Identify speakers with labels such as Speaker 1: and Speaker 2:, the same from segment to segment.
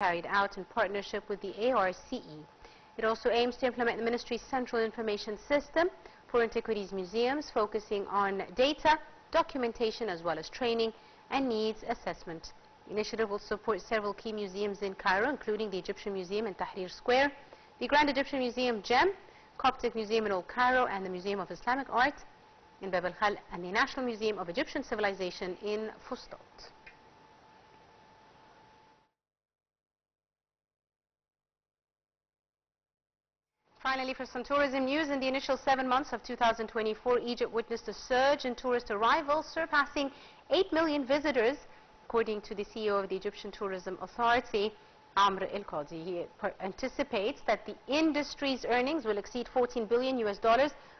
Speaker 1: carried out in partnership with the ARCE. It also aims to implement the Ministry's Central Information System for Antiquities Museums, focusing on data, documentation, as well as training and needs assessment. The initiative will support several key museums in Cairo, including the Egyptian Museum in Tahrir Square, the Grand Egyptian Museum GEM, Coptic Museum in Old Cairo, and the Museum of Islamic Art in Bab al-Khal, and the National Museum of Egyptian Civilization in Fustat. Finally, for some tourism news, in the initial 7 months of 2024, Egypt witnessed a surge in tourist arrivals, surpassing 8 million visitors, according to the CEO of the Egyptian Tourism Authority, Amr El-Qadi. He anticipates that the industry's earnings will exceed $14 billion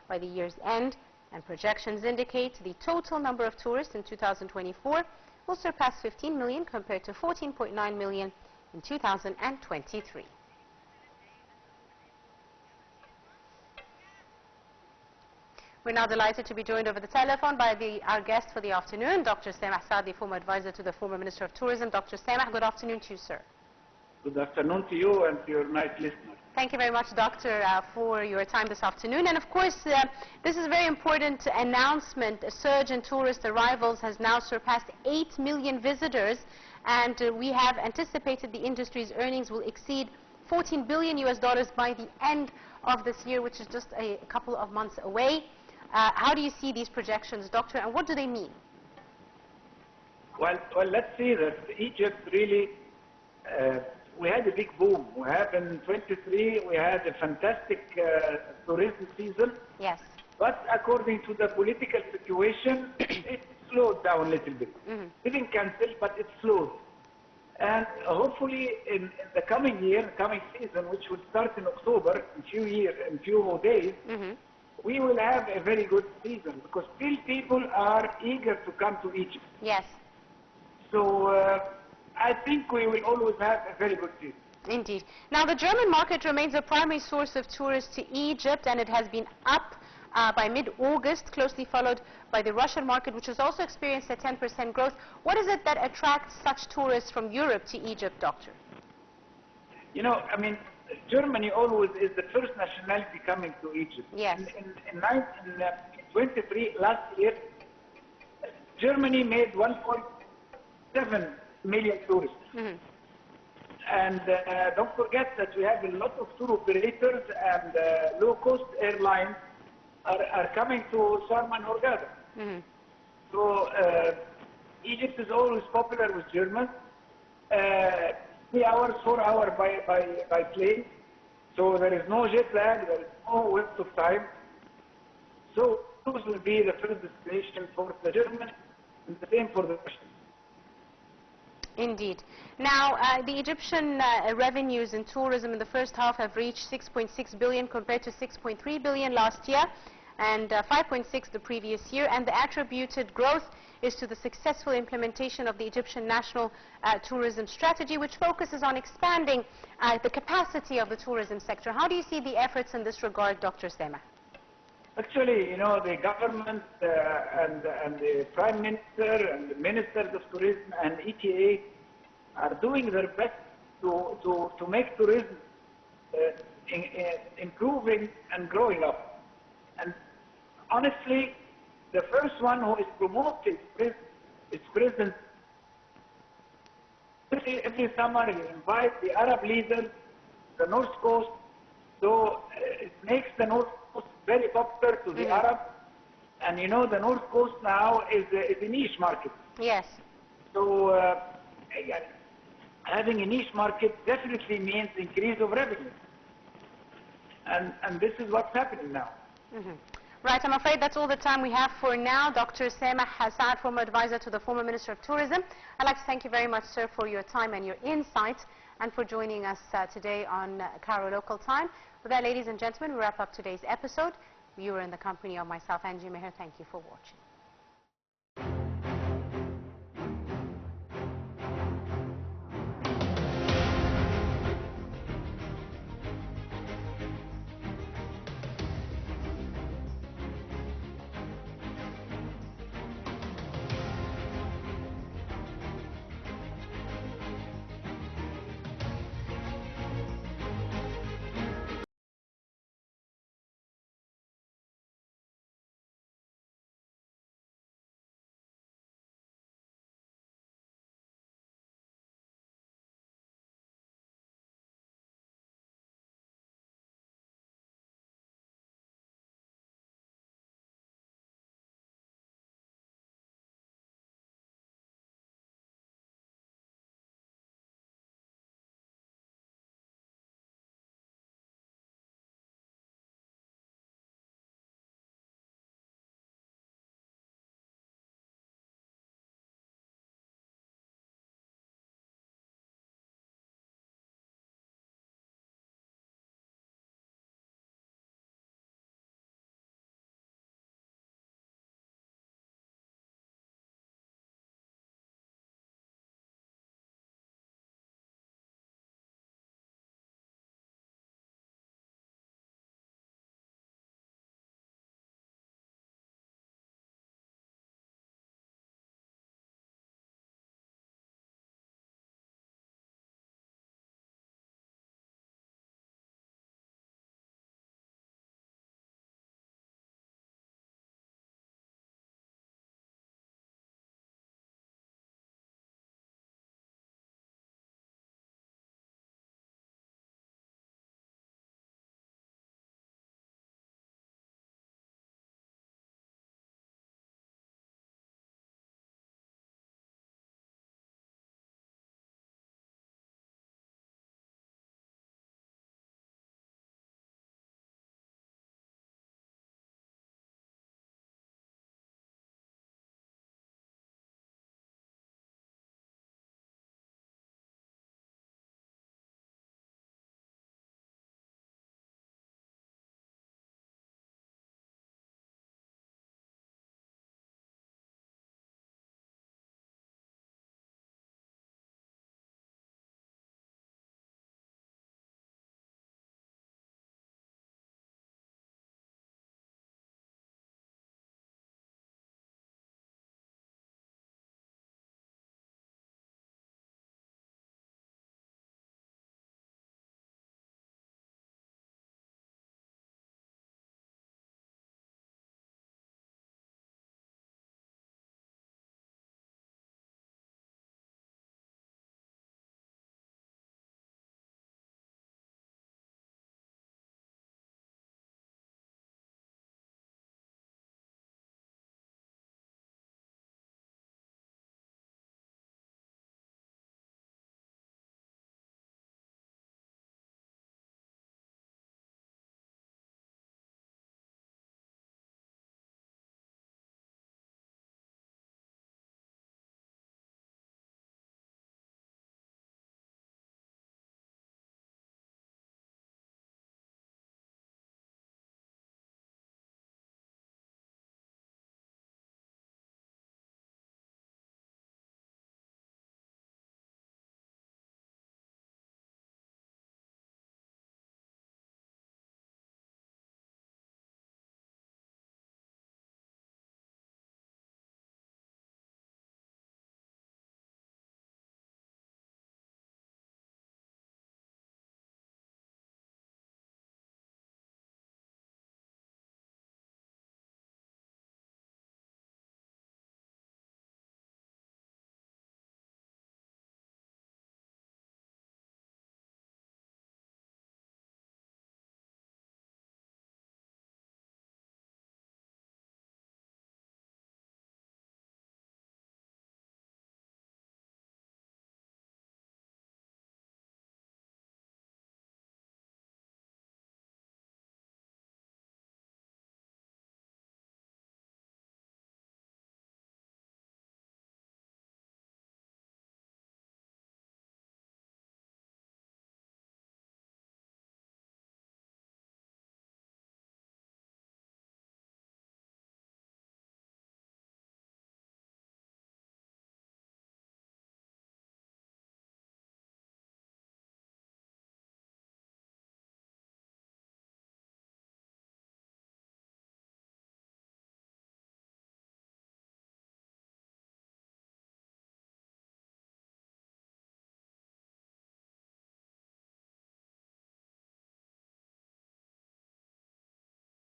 Speaker 1: by the year's end, and projections indicate the total number of tourists in 2024 will surpass 15 million compared to 14.9 million in 2023. We're now delighted to be joined over the telephone by our guest for the afternoon, Dr. Samah Saadi, former advisor to the former Minister of Tourism. Dr. Samah, good afternoon to you, sir.
Speaker 2: Good afternoon to you and to your nice listeners.
Speaker 1: Thank you very much, Doctor, for your time this afternoon. And of course, this is a very important announcement. A surge in tourist arrivals has now surpassed 8 million visitors, and we have anticipated the industry's earnings will exceed $14 billion by the end of this year, which is just a couple of months away. How do you see these projections, Doctor, and what do they mean?
Speaker 2: Well, let's see that Egypt really, we had a big boom. We have in 23, we had a fantastic tourism season.
Speaker 1: Yes.
Speaker 2: But according to the political situation, it slowed down a little bit. Didn't cancel, but it slowed. And hopefully in the coming year, coming season, which will start in October, in few days, we will have a very good season, because still people are eager to come to Egypt.
Speaker 1: Yes.
Speaker 2: So I think we will always have a very good season.
Speaker 1: Indeed. Now, the German market remains a primary source of tourists to Egypt, and it has been up by mid-August, closely followed by the Russian market, which has also experienced a 10% growth. What is it that attracts such tourists from Europe to Egypt, Doctor?
Speaker 2: You know, I mean, Germany always is the first nationality coming to Egypt.
Speaker 1: Yes.
Speaker 2: In 23, last year, Germany made 1.7 million tourists. And don't forget that we have a lot of tour operators and low-cost airlines are coming to Sharm and Hurghada. So Egypt is always popular with Germans. 3 hours, 4 hours by plane. So there is no jet lag, there is no waste of time. So those will be the first destination for the Germans, and the same for the Russians.
Speaker 1: Indeed. Now, the Egyptian revenues in tourism in the first half have reached 6.6 billion compared to 6.3 billion last year, and 5.6 the previous year, and the attributed growth is to the successful implementation of the Egyptian National Tourism Strategy, which focuses on expanding the capacity of the tourism sector. How do you see the efforts in this regard, Dr. Samah?
Speaker 2: Actually, you know, the government and the Prime Minister and the Ministers of Tourism and ETA are doing their best to make tourism improving and growing up. And honestly, the first one who is promoting is President. Every summer he invites the Arab leaders, the North Coast, so it makes the North Coast very popular to the Arabs. And you know, the North Coast now is a niche market.
Speaker 1: Yes.
Speaker 2: So having a niche market definitely means increase of revenue. And this is what's happening now.
Speaker 1: Right, I'm afraid that's all the time we have for now. Dr. Samah Saad, former advisor to the former Minister of Tourism. I'd like to thank you very much, sir, for your time and your insight, and for joining us today on Cairo Local Time. With that, ladies and gentlemen, we wrap up today's episode. You were in the company of myself, Angie Meher. Thank you for watching.